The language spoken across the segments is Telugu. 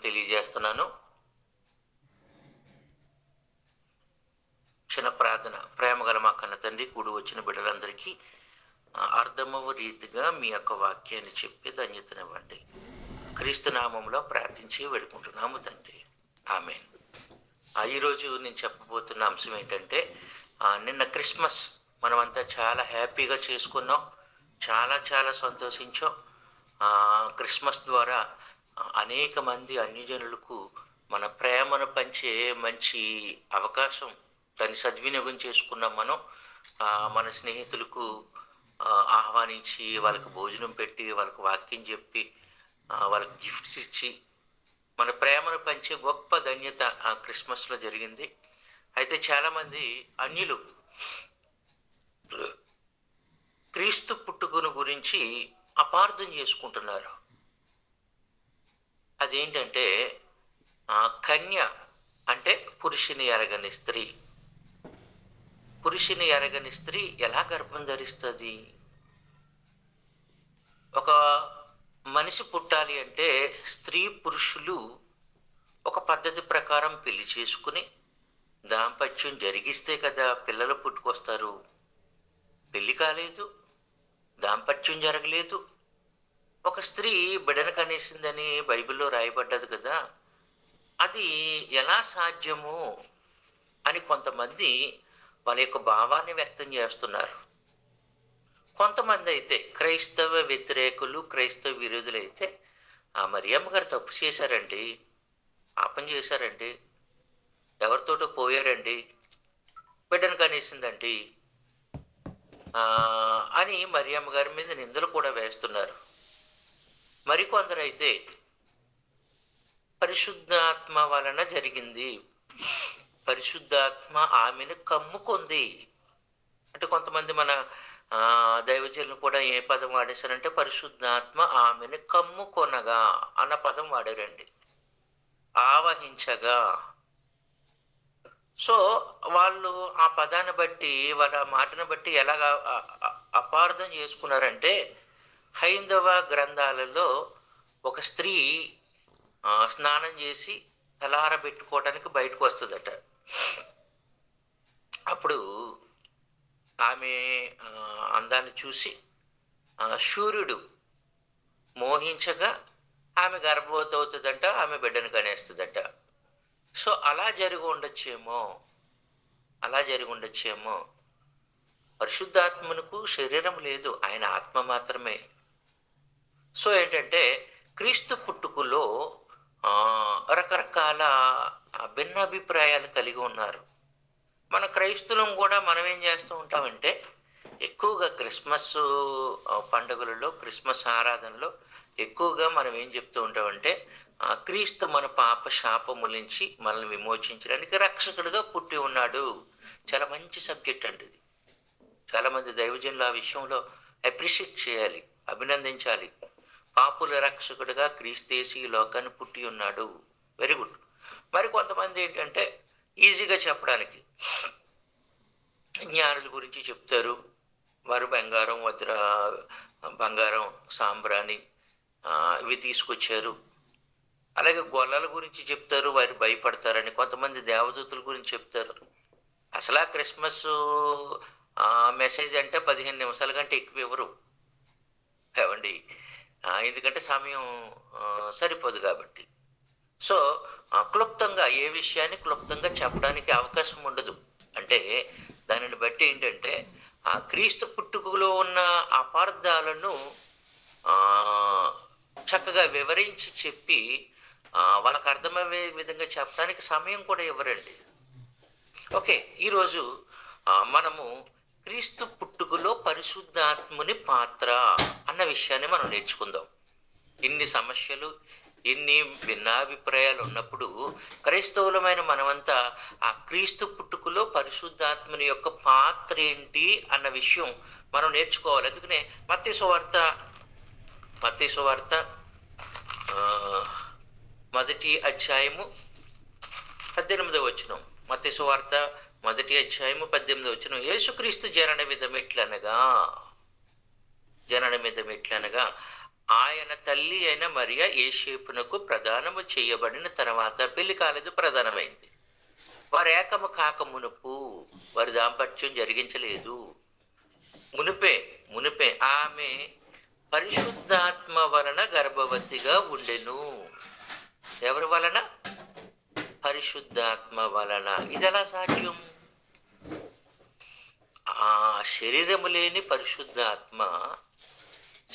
తెలియజేస్తున్నాను. చిన్న ప్రార్థన. ప్రేమగల మా కన్న తండ్రి, కూడి వచ్చిన బిడ్డలందరికీ అర్థమవ రీతిగా మీ యొక్క వాక్యాన్ని చెప్పి ధన్యతనివ్వండి. క్రీస్తు నామంలో ప్రార్థించి వేడుకుంటున్నాము తండ్రి. ఆమేన్. ఈరోజు నేను చెప్పబోతున్న అంశం ఏంటంటే, నిన్న క్రిస్మస్ మనమంతా చాలా హ్యాపీగా చేసుకున్నాం, చాలా సంతోషించాం. క్రిస్మస్ ద్వారా అనేక మంది అన్యజనులకు మన ప్రేమను పంచే మంచి అవకాశం, దాన్ని సద్వినియోగం చేసుకున్నాం మనం. మన స్నేహితులకు ఆహ్వానించి, వాళ్ళకి భోజనం పెట్టి, వాళ్ళకి వాక్యం చెప్పి, వాళ్ళకి గిఫ్ట్స్ ఇచ్చి మన ప్రేమను పంచే గొప్ప ధన్యత ఆ క్రిస్మస్లో జరిగింది. అయితే చాలామంది అన్యులు క్రీస్తు పుట్టుకను గురించి అపార్థం చేసుకుంటున్నారు. అదేంటంటే, కన్య అంటే పురుషుని ఎరగని స్త్రీ. పురుషుని ఎరగని స్త్రీ ఎలా గర్భం ధరిస్తుంది? ఒక మనిషి పుట్టాలి అంటే స్త్రీ పురుషులు ఒక పద్ధతి ప్రకారం పెళ్లి చేసుకుని దాంపత్యం జరిగిస్తే కదా పిల్లలు పుట్టుకొస్తారు. పెళ్లి కాలేదు, దాంపత్యం జరగలేదు, ఒక స్త్రీ బిడ్డను కనేసిందని బైబిల్లో రాయబడ్డది కదా, అది ఎలా సాధ్యము అని కొంతమంది వాళ్ళ యొక్క భావాన్ని వ్యక్తం చేస్తున్నారు. కొంతమంది అయితే క్రైస్తవ వ్యతిరేకులు, క్రైస్తవ విరోధులు అయితే, మరియమ్మ గారు తప్పు చేశారండి, పాపం చేశారండి, ఎవరితోటో పోయారండి, బిడ్డను కనేసిందండి అని మరియమ్మ గారి మీద నిందలు కూడా వేస్తున్నారు. మరికొందరు అయితే పరిశుద్ధాత్మ వలన జరిగింది, పరిశుద్ధాత్మ ఆమెను కమ్ముకుంది అంటే, కొంతమంది మన దైవజనులు కూడా ఏ పదం వాడేశారంటే పరిశుద్ధాత్మ ఆమెను కమ్ముకొనగా అన్న పదం వాడారండి, ఆవహించగా. సో వాళ్ళు ఆ పదాన్ని బట్టి, వాళ్ళ మాటను బట్టి ఎలాగా అపార్థం చేసుకున్నారంటే, హైందవ గ్రంథాలలో ఒక స్త్రీ స్నానం చేసి తలారబెట్టుకోవటానికి బయటకు వస్తుందట. అప్పుడు ఆమె అందాన్ని చూసి సూర్యుడు మోహించగా ఆమె గర్భవతి అవుతుందంట, ఆమె బిడ్డను కనేస్తుందట. సో అలా జరిగి ఉండొచ్చేమో. పరిశుద్ధాత్మకు శరీరం లేదు, ఆయన ఆత్మ మాత్రమే. సో ఏంటంటే, క్రీస్తు పుట్టుకలో రకరకాల భిన్నాభిప్రాయాలు కలిగి ఉన్నారు. మన క్రైస్తవులం కూడా మనం ఏం చేస్తూ ఉంటామంటే, ఎక్కువగా క్రిస్మస్ పండుగలలో, క్రిస్మస్ ఆరాధనలో ఎక్కువగా మనం ఏం చెప్తూ ఉంటామంటే, క్రీస్తు మన పాప శాపము నుంచి మనల్ని విమోచించడానికి రక్షకుడిగా పుట్టి ఉన్నాడు. చాలా మంచి సబ్జెక్ట్ అండి ఇది. చాలామంది దైవజనులు ఆ విషయంలో అప్రిషియేట్ చేయాలి, అభినందించాలి. పాపుల రక్షకుడిగా క్రీస్తేసి ఈ లోకాన్ని పుట్టి ఉన్నాడు, వెరీ గుడ్. మరి కొంతమంది ఏంటంటే ఈజీగా చెప్పడానికి జ్ఞానుల గురించి చెప్తారు. వారు బంగారం సాంబ్రాణి ఇవి తీసుకొచ్చారు. అలాగే గొల్లల గురించి చెప్తారు, వారు భయపడతారని. కొంతమంది దేవదూతుల గురించి చెప్తారు. అసలు ఆ క్రిస్మస్ మెసేజ్ అంటే 15 నిమిషాల కంటే ఎక్కువ ఇవ్వరు ఏమండి, ఎందుకంటే సమయం సరిపోదు కాబట్టి. సో క్లుప్తంగా ఏ విషయాన్ని క్లుప్తంగా చెప్పడానికి అవకాశం ఉండదు. అంటే దానిని బట్టి ఏంటంటే, ఆ క్రీస్తు పుట్టుకలో ఉన్న అపార్థాలను చక్కగా వివరించి చెప్పి వాళ్ళకు అర్థమయ్యే విధంగా చెప్పడానికి సమయం కూడా ఇవ్వరండి. ఓకే, ఈరోజు మనము క్రీస్తు పుట్టుకలో పరిశుద్ధాత్ముని పాత్ర అన్న విషయాన్ని మనం నేర్చుకుందాం. ఇన్ని సమస్యలు, ఎన్ని భిన్నాభిప్రాయాలు ఉన్నప్పుడు క్రైస్తవులమైన మనమంతా ఆ క్రీస్తు పుట్టుకలో పరిశుద్ధాత్మని యొక్క పాత్ర ఏంటి అన్న విషయం మనం నేర్చుకోవాలి. అందుకనే మత్తయి సువార్త 1వ అధ్యాయము 18వ వచనం. మత్తయి సువార్త 1వ అధ్యాయము 18వ వచనం. యేసుక్రీస్తు జనన మీద మెట్లనగా ఆయన తల్లి అయిన మరియ యేసేపునకు ప్రదానము చేయబడిన తర్వాత పెళ్లి కాలేదు, ప్రధానమైంది. వారు ఏకము కాక మునుపు వారి దాంపత్యం జరిగించలేదు. మునిపే మునిపే ఆమె పరిశుద్ధాత్మ వలన గర్భవతిగా ఉండెను. ఎవరి వలన? పరిశుద్ధాత్మ వలన. ఇది ఎలా సాధ్యం? ఆ శరీరము లేని పరిశుద్ధాత్మ,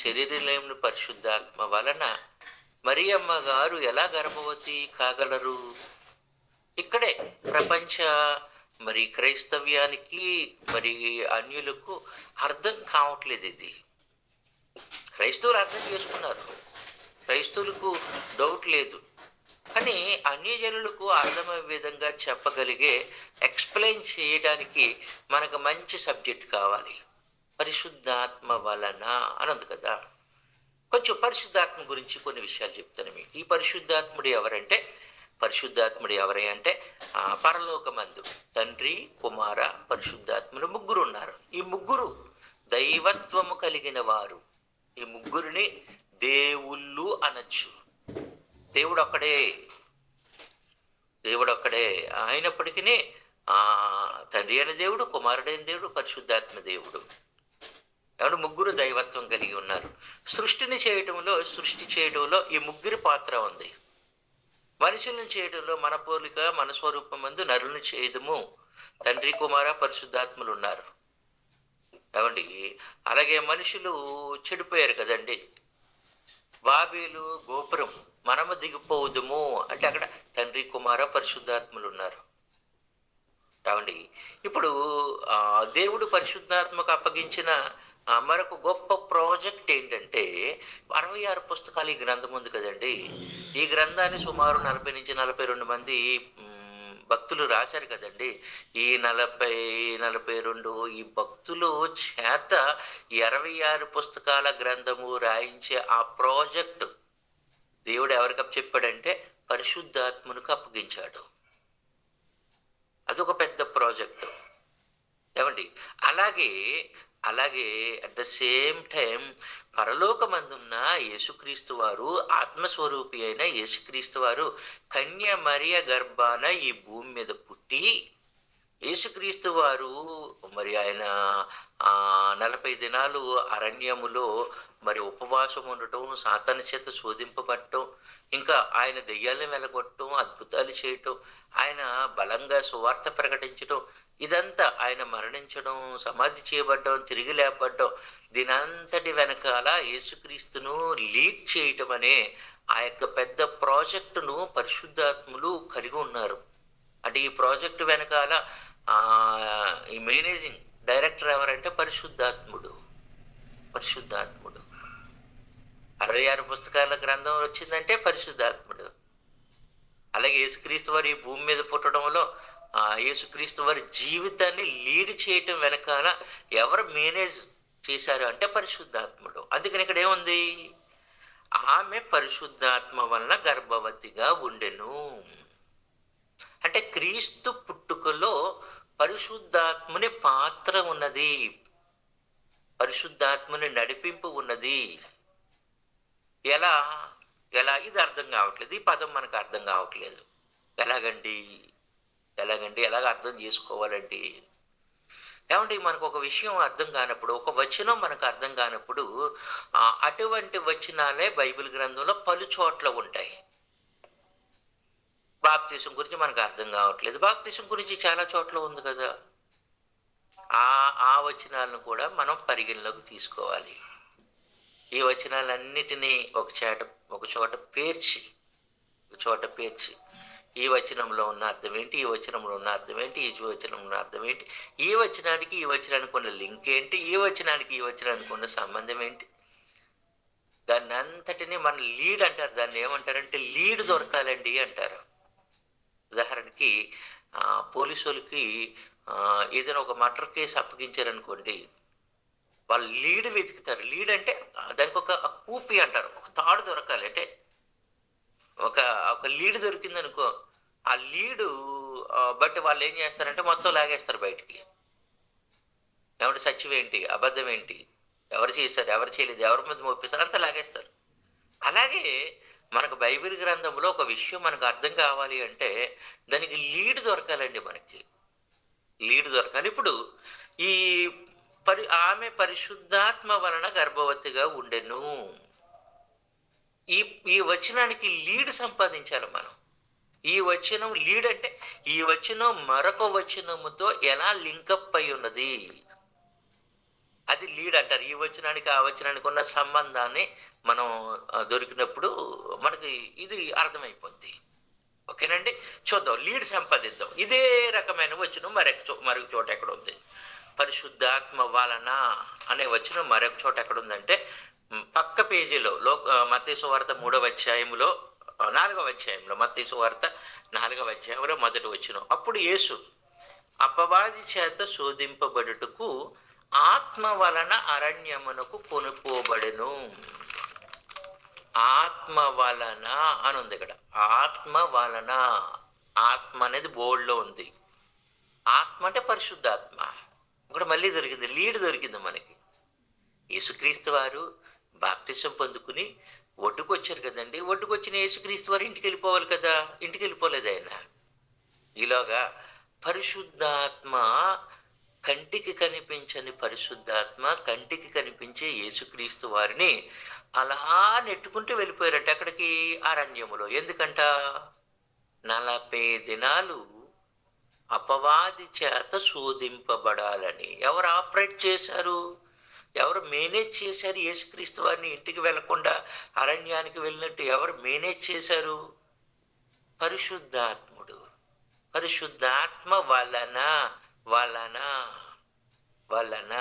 శరీరం లేని పరిశుద్ధాత్మ వలన మరియమ్మ గారు ఎలా గర్భవతి కాగలరు? ఇక్కడే ప్రపంచ క్రైస్తవ్యానికి అన్యులకు అర్థం కావట్లేదు. ఇది క్రైస్తవులు అర్థం చేసుకున్నారు, క్రైస్తవులకు డౌట్ లేదు. కానీ అన్యజనులకు అర్థమయ్యే విధంగా చెప్పగలిగే, ఎక్స్ప్లెయిన్ చేయడానికి మనకు మంచి సబ్జెక్ట్ కావాలి. పరిశుద్ధాత్మ వలన అనందు కదా. కొంచెం పరిశుద్ధాత్మ గురించి కొన్ని విషయాలు చెప్తాను మీకు. ఈ పరిశుద్ధాత్ముడు ఎవరంటే, పరలోకమందు తండ్రి, కుమార, పరిశుద్ధాత్ములు ముగ్గురు ఉన్నారు. ఈ ముగ్గురు దైవత్వము కలిగిన వారు. ఈ ముగ్గురిని దేవుళ్ళు అనొచ్చు. దేవుడు ఒక్కడే అయినప్పటికీ తండ్రి అయిన దేవుడు, కుమారుడైన దేవుడు, పరిశుద్ధాత్మ దేవుడు. ఎవరు? ముగ్గురు దైవత్వం కలిగి ఉన్నారు. సృష్టి చేయడంలో ఈ ముగ్గురి పాత్ర ఉంది. మనుషులను చేయడంలో మన పోలిక మన స్వరూపమందు నరులను చేయదము. తండ్రి, కుమార, పరిశుద్ధాత్ములు ఉన్నారు. ఏమండి? అలాగే మనుషులు చెడిపోయారు కదండి. బాబేలు గోపురం, మనము దిగిపోదుము అంటే అక్కడ తండ్రి, కుమార, పరిశుద్ధాత్ములు ఉన్నారు. ఏమండి? ఇప్పుడు దేవుడు పరిశుద్ధాత్మకు అప్పగించిన మరొక గొప్ప ప్రాజెక్ట్ ఏంటంటే 66 పుస్తకాలు ఈ గ్రంథం ఉంది కదండి. ఈ గ్రంథాన్ని సుమారు 40 నుంచి 42 మంది భక్తులు రాశారు కదండి. ఈ 42 ఈ భక్తులు చేత 66 పుస్తకాల గ్రంథము రాయించే ఆ ప్రాజెక్ట్ దేవుడు ఎవరికి చెప్పాడంటే పరిశుద్ధాత్మనికి అప్పగించాడు. అదొక పెద్ద ప్రాజెక్టు. ఏమండి? అలాగే అట్ ద సేమ్ టైం పరలోకమందున్న యేసుక్రీస్తు వారు, ఆత్మస్వరూపి అయిన యేసుక్రీస్తు వారు కన్య మరియ గర్భాన ఈ భూమి మీద పుట్టి, యేసుక్రీస్తు వారు ఆయన 40 దినాలు అరణ్యములో ఉపవాసం ఉండటం, సాతాను చేత శోధింపబడటం, ఇంకా ఆయన దెయ్యాలను వెలగొట్టడం, అద్భుతాలు చేయటం, ఆయన బలంగా సువార్త ప్రకటించడం, ఇదంతా ఆయన మరణించడం, సమాధి చేయబడ్డం, తిరిగి లేపబడ్డం, దీనంతటి వెనకాల యేసుక్రీస్తును లీడ్ చేయటం అనే ఆ యొక్క పెద్ద ప్రాజెక్టును పరిశుద్ధాత్ములు కలిగి ఉన్నారు. అంటే ఈ ప్రాజెక్టు వెనకాల ఈ మేనేజింగ్ డైరెక్టర్ ఎవరంటే పరిశుద్ధాత్ముడు. 66 పుస్తకాల గ్రంథం వచ్చిందంటే పరిశుద్ధాత్ముడు. అలాగే యేసుక్రీస్తు వారు ఈ భూమి మీద పుట్టడంలో యేసుక్రీస్తు వారి జీవితాన్ని లీడ్ చేయటం వెనకాల ఎవరు మేనేజ్ చేశారు అంటే పరిశుద్ధాత్ముడు. అందుకని ఇక్కడ ఏముంది? ఆమె పరిశుద్ధాత్మ వలన గర్భవతిగా ఉండెను. అంటే క్రీస్తు పుట్టుకలో పరిశుద్ధాత్ముని పాత్ర ఉన్నది, పరిశుద్ధాత్ముని నడిపింపు ఉన్నది. ఎలా ఇది అర్థం కావట్లేదు. ఈ పదం మనకు అర్థం కావట్లేదు. ఎలాగండి ఎలాగ అర్థం చేసుకోవాలండి? ఏమంటే మనకు ఒక విషయం అర్థం కానప్పుడు, ఒక వచనం మనకు అర్థం కానప్పుడు అటువంటి వచనాలే బైబిల్ గ్రంథంలో పలు చోట్ల ఉంటాయి. బాప్తిసం గురించి మనకు అర్థం కావట్లేదు. బాప్తిసం గురించి చాలా చోట్ల ఉంది కదా. ఆ వచనాలను కూడా మనం పరిగణలోకి తీసుకోవాలి. ఈ వచనాలన్నిటినీ ఒక చోట పేర్చి ఈ వచనంలో ఉన్న అర్థం ఏంటి, ఈ వచనంలో ఉన్న అర్థం ఏంటి, ఈ వచనంలో ఉన్న అర్థం ఏంటి, ఈ వచనానికి ఉన్న లింక్ ఏంటి, ఈ వచనానికి ఉన్న సంబంధం ఏంటి, దాన్ని అంతటినీ మన లీడ్ అంటారు. దాన్ని ఏమంటారంటే లీడ్ దొరకాలండి అంటారు. ఉదాహరణకి పోలీసులకి ఏదైనా ఒక మర్డర్ కేసు అప్పగించారనుకోండి, వాళ్ళు లీడ్ వెతుకుతారు. లీడ్ అంటే దానికి ఒక కూపి అంటారు, ఒక తాడు దొరకాలి. అంటే ఒక లీడ్ దొరికింది అనుకో, ఆ లీడు బట్టి వాళ్ళు ఏం చేస్తారంటే మొత్తం లాగేస్తారు బయటికి. ఏమంటే సత్యం ఏంటి, అబద్ధం ఏంటి, ఎవరు చేశారు, ఎవరు చేయలేదు, ఎవరి మీద మోపిస్తారు, అంతా లాగేస్తారు. అలాగే మనకు బైబిల్ గ్రంథంలో ఒక విషయం మనకు అర్థం కావాలి అంటే దానికి లీడ్ దొరకాలండి మనకి. లీడ్ దొరకాలి. ఇప్పుడు ఈ ఆమె పరిశుద్ధాత్మ వలన గర్భవతిగా ఉండెను. ఈ ఈ వచనానికి లీడ్ సంపాదించాలి మనం. ఈ వచనం లీడ్ అంటే ఈ వచనం మరొక వచనముతో ఎలా లింకప్ అయి ఉన్నది, అది లీడ్ అంటారు. ఈ వచనానికి ఆ వచనానికి ఉన్న సంబంధాన్ని మనం దొరికినప్పుడు మనకి ఇది అర్థమైపోద్ది. ఓకేనండి, చూద్దాం, లీడ్ సంపాదిద్దాం. ఇదే రకమైన వచనం మరొక చోట ఎక్కడ ఉంది? పరిశుద్ధాత్మ వలన అనే వచనం మరొక చోట ఎక్కడ ఉందంటే పక్క పేజీలో మత్తయి సువార్త 3వ అధ్యాయంలో 4వ అధ్యాయంలో మత్తయి సువార్త 4వ అధ్యాయంలో మొదటి వచనం. అప్పుడు యేసు అపవాది చేత శోధింపబడుటకు ఆత్మ వలన అరణ్యమునకు కొనుపోబడెను. ఆత్మ వలన అని ఉంది ఇక్కడ. ఆత్మ వలన, ఆత్మ అనేది బోర్డులో ఉంది. ఆత్మ అంటే పరిశుద్ధాత్మ. ఇక్కడ మళ్ళీ దొరికింది, లీడ్ దొరికింది మనకి. యేసుక్రీస్తు వారు బాప్తిసం పొందుకుని ఒడ్డుకు వచ్చారు కదండి. ఒడ్డుకు వచ్చిన యేసుక్రీస్తు వారు ఇంటికి వెళ్ళిపోవాలి కదా, ఇంటికి వెళ్ళిపోలేదు ఆయన. ఈలోగా పరిశుద్ధాత్మ, కంటికి కనిపించని పరిశుద్ధాత్మ, కంటికి కనిపించే యేసుక్రీస్తు వారిని అలా నెట్టుకుంటూ వెళ్ళిపోయారట. అక్కడికి అరణ్యములో. ఎందుకంట? 40 దినాలు అపవాది చేత శోధింపబడాలని. ఎవరు ఆపరేట్ చేశారు? ఎవరు మేనేజ్ చేశారు? యేసుక్రీస్తు వారిని ఇంటికి వెళ్లకుండా అరణ్యానికి వెళ్ళినట్టు ఎవరు మేనేజ్ చేశారు? పరిశుద్ధాత్ముడు. పరిశుద్ధాత్మ వలన వలన వలన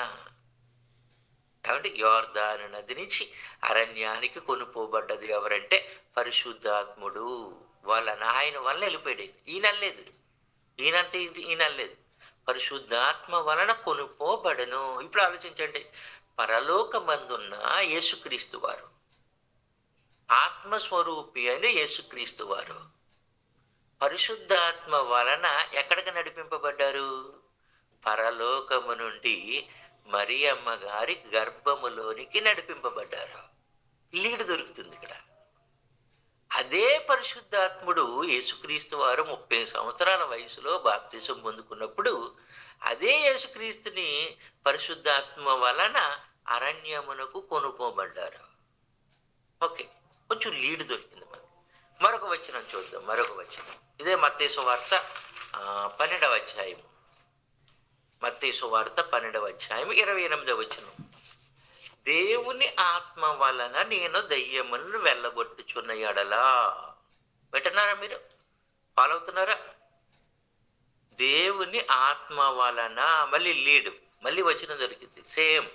కాబట్టి యోర్దాను నది నుంచి అరణ్యానికి కొనుపోబడ్డది ఎవరంటే పరిశుద్ధాత్ముడు వలన. ఆయన వల్ల వెళ్ళిపోయాడు. ఈయన లేదు. పరిశుద్ధాత్మ వలన కొనుపోబడను. ఇప్పుడు ఆలోచించండి, పరలోకమందున్న యేసుక్రీస్తు వారు, ఆత్మస్వరూపి అయిన యేసుక్రీస్తు వారు పరిశుద్ధాత్మ వలన ఎక్కడికి నడిపింపబడ్డారు? పరలోకము నుండి మరియమ్మ గారి గర్భములోనికి నడిపింపబడ్డారు. లీడ్ దొరుకుతుంది ఇక్కడ. అదే పరిశుద్ధాత్ముడు యేసుక్రీస్తు వారు 30 సంవత్సరాల వయసులో బాప్తిసం పొందుకున్నప్పుడు అదే యేసుక్రీస్తుని పరిశుద్ధాత్మ వలన అరణ్యమునకు కొనుపోబడ్డారు. ఓకే, కొంచెం లీడ్ దొరికింది మనకి. మరొక వచనం చూద్దాం. మరొక వచనం ఇదే మత్తయి సువార్త 12వ అధ్యాయం. మత్తయి సువార్త 12వ అధ్యాయం 28వ వచనం. దేవుని ఆత్మ వలన నేను దయ్యములను వెళ్ళగొట్టుచున్న ఎడలా. వింటున్నారా మీరు? ఫాలో అవుతున్నారా? దేవుని ఆత్మ వలన, మళ్ళీ లీడ్, మళ్ళీ వచనం దొరికింది సేమ్.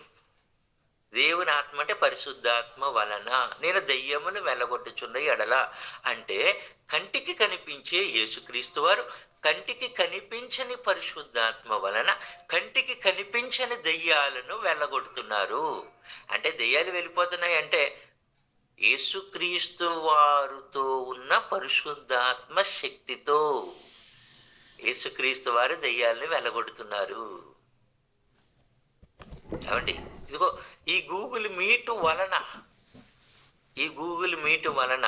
దేవుని ఆత్మ అంటే పరిశుద్ధాత్మ వలన నేను దయ్యమును వెళ్ళగొట్టుచున్న ఎడల అంటే కంటికి కనిపించే యేసుక్రీస్తు వారు కంటికి కనిపించని పరిశుద్ధాత్మ వలన కంటికి కనిపించని దయ్యాలను వెళ్ళగొడుతున్నారు. అంటే దయ్యాలు వెళ్ళిపోతున్నాయి అంటే యేసుక్రీస్తు వారితో ఉన్న పరిశుద్ధాత్మ శక్తితో యేసుక్రీస్తు వారు దయ్యాలను వెళ్ళగొడుతున్నారు. ఏమండి, ఇదిగో ఈ గూగుల్ మీట్ వలన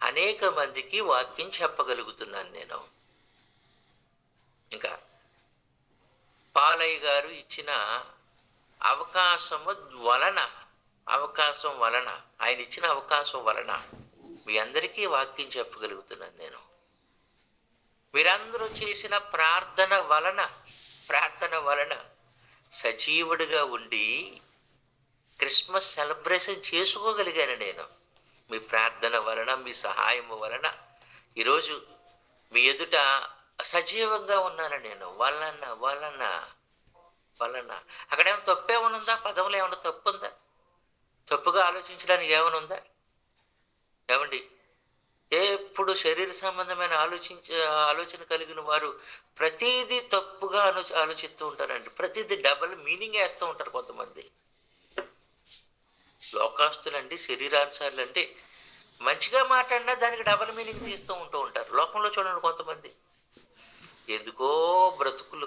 అనేక మందికి వాక్యం చెప్పగలుగుతున్నాను నేను. ఇంకా పాలయ్య గారు ఇచ్చిన అవకాశం వలన ఆయన ఇచ్చిన అవకాశం వలన మీ అందరికీ వాక్యం చెప్పగలుగుతున్నాను నేను. మీరందరూ చేసిన ప్రార్థన వలన సజీవుడిగా ఉండి క్రిస్మస్ సెలబ్రేషన్ చేసుకోగలిగాను నేను. మీ ప్రార్థన వలన, మీ సహాయం వలన ఈరోజు మీ ఎదుట సజీవంగా ఉన్నాను నేను. వలన అక్కడేమైనా తప్పు ఏమైనా ఉందా? పదంలో ఏమైనా తప్పు ఉందా? తప్పుగా ఆలోచించడానికి ఏమైనా ఉందా? ఏమండి, ఎప్పుడు శరీర సంబంధమైన ఆలోచన కలిగిన వారు ప్రతిదీ తప్పుగా ఆలోచిస్తూ ఉంటారండి. ప్రతిదీ డబల్ మీనింగ్ వేస్తూ ఉంటారు కొంతమంది. లోకాస్తులండి, శరీరానుసారులు అంటే మంచిగా మాట్లాడినా దానికి డబల్ మీనింగ్ తీస్తూ ఉంటారు. లోకంలో చూడండి, కొంతమంది ఎందుకో బ్రతుకులు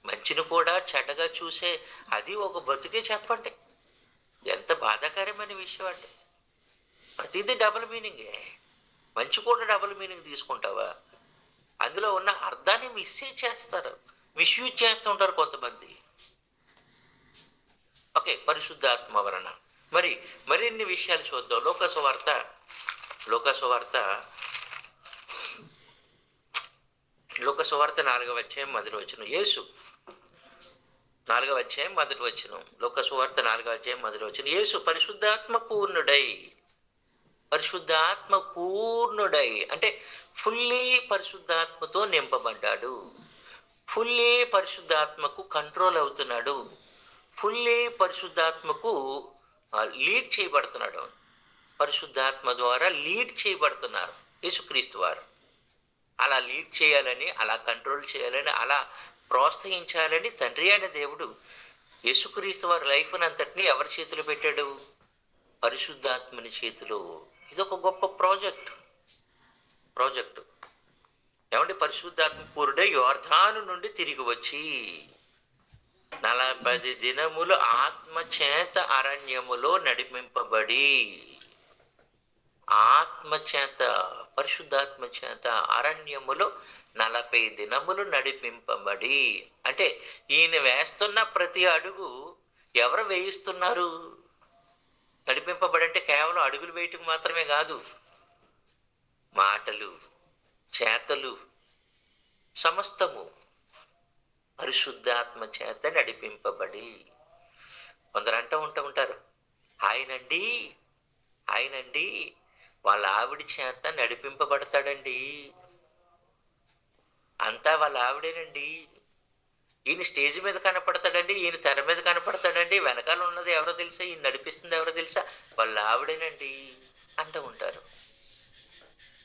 మంచిని కూడా చెడ్డగా చూసే అది ఒక బ్రతుకే. చెప్పండి, ఎంత బాధాకరమైన విషయం అండి. ప్రతిదీ డబుల్ మీనింగే. మంచి కూడా డబుల్ మీనింగ్ తీసుకుంటావా? అందులో ఉన్న అర్థాన్ని మిస్యూజ్ చేస్తుంటారు కొంతమంది. ఓకే, పరిశుద్ధాత్మ వలన మరి మరిన్ని విషయాలు చూద్దాం. లోకసువార్త 4వ అధ్యాయం మొదటి వచనం. యేసు 4వ అధ్యాయం మొదటి వచనం. లోకసువార్త 4వ అధ్యాయం మొదటి వచనం. యేసు పరిశుద్ధాత్మ పూర్ణుడై అంటే ఫుల్లీ పరిశుద్ధాత్మతో నింపబడ్డాడు. ఫుల్లీ పరిశుద్ధాత్మకు కంట్రోల్ అవుతున్నాడు. ఫుల్లీ పరిశుద్ధాత్మకు లీడ్ చేయబడుతున్నాడు. పరిశుద్ధాత్మ ద్వారా లీడ్ చేయబడుతున్నారు యేసుక్రీస్తు వారు. అలా లీడ్ చేయాలని, అలా కంట్రోల్ చేయాలని, అలా ప్రోత్సహించాలని తండ్రి అయిన దేవుడు యేసుక్రీస్తు వారి లైఫ్ని అంతటినీ ఎవరి చేతిలో పెట్టాడు? పరిశుద్ధాత్మని చేతిలో. ఇదొక గొప్ప ప్రాజెక్టు. ఏమంటే పరిశుద్ధాత్మ పూర్ణుడై యోర్దాను నుండి తిరిగి వచ్చి 40 దినములు ఆత్మచేత అరణ్యములో నడిపింపబడి, పరిశుద్ధాత్మ చేత అరణ్యములో 40 దినములు నడిపింపబడి. అంటే ఈయన వేస్తున్న ప్రతి అడుగు ఎవరు వేయిస్తున్నారు? నడిపింపబడి అంటే కేవలం అడుగులు వేయటం మాత్రమే కాదు, మాటలు, చేతలు, సమస్తము పరిశుద్ధాత్మ చేత నడిపింపబడి. కొందరు ఉంటారు, ఆయనండి వాళ్ళ ఆవిడ చేత నడిపింపబడతాడండి, అంతా వాళ్ళ ఆవిడేనండి, ఈయన స్టేజ్ మీద కనపడతాడండి, ఈయన తెర మీద కనపడతాడండి, వెనకాల ఉన్నది ఎవరో తెలుసా, ఈయన నడిపిస్తుంది ఎవరో తెలుసా, వాళ్ళ ఆవిడేనండి అంటూ ఉంటారు.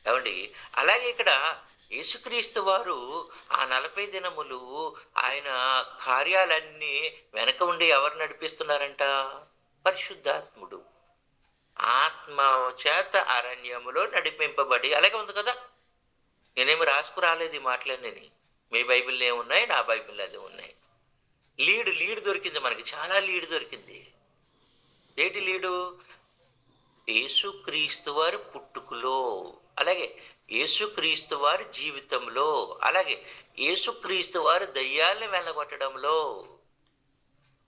ఏమండి, అలాగే ఇక్కడ యేసుక్రీస్తు వారు ఆ 40 దినములు ఆయన కార్యాలన్నీ వెనక ఉండి ఎవరు నడిపిస్తున్నారంట? పరిశుద్ధాత్ముడు. ఆత్మ చేత అరణ్యములో నడిపింపబడి. అలాగే ఉంది కదా. నేనేమి రాసుకురాలేదు ఈ మాటలన్నీ. మీ బైబిల్లో ఏమున్నాయి, నా బైబిల్లో అదే ఉన్నాయి. లీడ్ దొరికింది మనకి, చాలా లీడ్ దొరికింది. ఏంటి లీడు? యేసుక్రీస్తు వారి పుట్టుకలో, అలాగే యేసుక్రీస్తు వారి జీవితంలో, అలాగే యేసుక్రీస్తు వారు దయ్యాలను వెళ్ళగొట్టడంలో,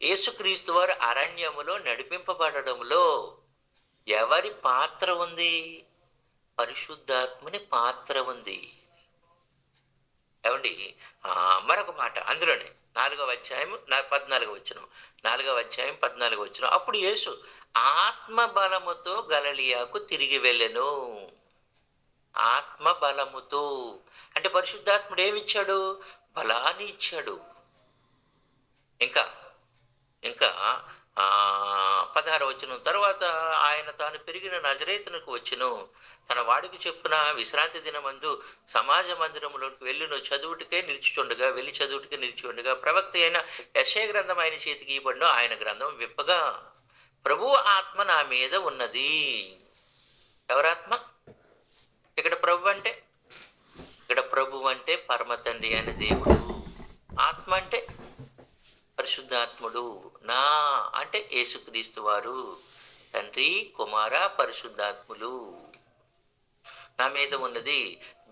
యేసుక్రీస్తు వారు అరణ్యములో నడిపింపబడడంలో ఎవరి పాత్ర ఉంది? పరిశుద్ధాత్మని పాత్ర ఉంది. ఏమండి, మరొక మాట అందులోనే 4వ అధ్యాయం 14వ వచనం. 4వ అధ్యాయం 14వ వచనం. అప్పుడు యేసు ఆత్మ బలముతో గలిలయకు తిరిగి వెళ్ళెను. ఆత్మ బలముతో అంటే పరిశుద్ధాత్ముడు ఏమిచ్చాడు? బలాన్ని ఇచ్చాడు. ఇంకా 16వ వచనం. తర్వాత ఆయన తాను పెరిగిన నజరేతునకు వచ్చెను. తన వాడికి చెప్పున విశ్రాంతి దినమందు సమాజ మందిరములోకి వెళ్ళి చదువుటికే నిలిచి ఉండగా ప్రవక్త అయిన యెషయా గ్రంథం ఆయన చేతికి ఇవ్వబడిన. ఆయన గ్రంథం విప్పగా ప్రభువు ఆత్మ నా మీద ఉన్నది. ఎవరాత్మ? ఇక్కడ ప్రభు అంటే పరమ తండ్రి అయిన దేవుడు. ఆత్మ అంటే పరిశుద్ధాత్ముడు. నా అంటే యేసుక్రీస్తు వారు. తండ్రి, కుమార, పరిశుద్ధాత్ములు నా మీద ఉన్నది.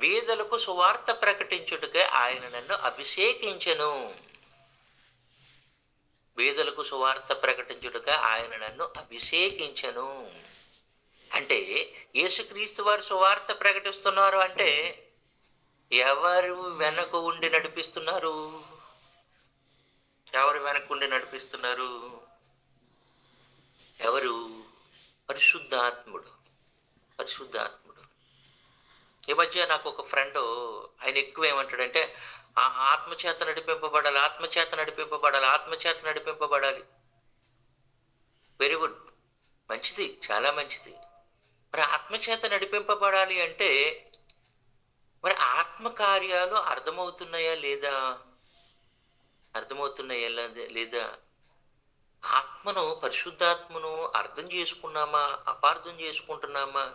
బీదలకు సువార్త ప్రకటించుటకే ఆయన నన్ను అభిషేకించెను. బీదలకు సువార్త ప్రకటించుటకే ఆయన నన్ను అభిషేకించెను. అంటే యేసుక్రీస్తు వారు సువార్త ప్రకటిస్తున్నారు అంటే ఎవరు వెనక ఉండి నడిపిస్తున్నారు? ఎవరు? పరిశుద్ధాత్ముడు. ఈ మధ్య నాకు ఒక ఫ్రెండ్, ఆయన ఎక్కువ ఏమంటాడంటే ఆత్మచేత నడిపింపబడాలి. వెరీ గుడ్, మంచిది, చాలా మంచిది. మరి ఆత్మచేత నడిపింపబడాలి అంటే మరి ఆత్మ కార్యాలు అర్థమవుతున్నాయా లేదా? ఆత్మను, పరిశుద్ధాత్మను అర్థం చేసుకున్నామా, అపార్థం చేసుకుంటున్నామా?